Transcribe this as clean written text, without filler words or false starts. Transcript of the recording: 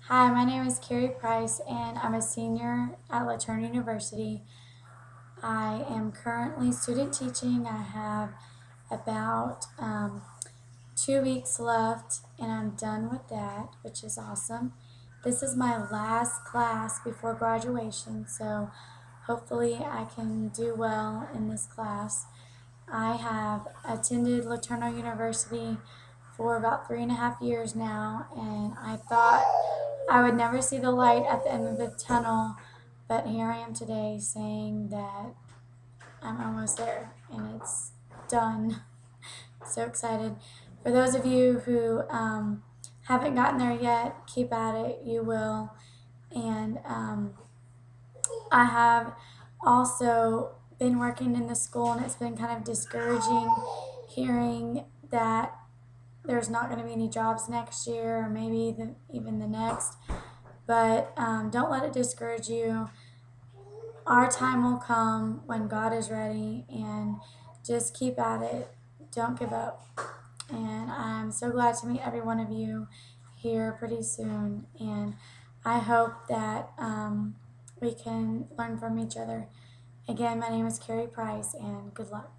Hi, my name is Carrie Price, and I'm a senior at LaTurn University. I am currently student teaching. I have about 2 weeks left, and I'm done with that, which is awesome. This is my last class before graduation, so hopefully I can do well in this class. I have attended LaTourneau University for about 3.5 years now, and I thought I would never see the light at the end of the tunnel, but here I am today saying that I'm almost there and it's done. So excited. For those of you who haven't gotten there yet, keep at it. You will. And I have also been working in the school, and it's been kind of discouraging hearing that there's not going to be any jobs next year or maybe even the next. But don't let it discourage you. Our time will come when God is ready, and just keep at it. Don't give up. And I'm so glad to meet every one of you here pretty soon. And I hope that we can learn from each other. Again, my name is Carrie Price, and good luck.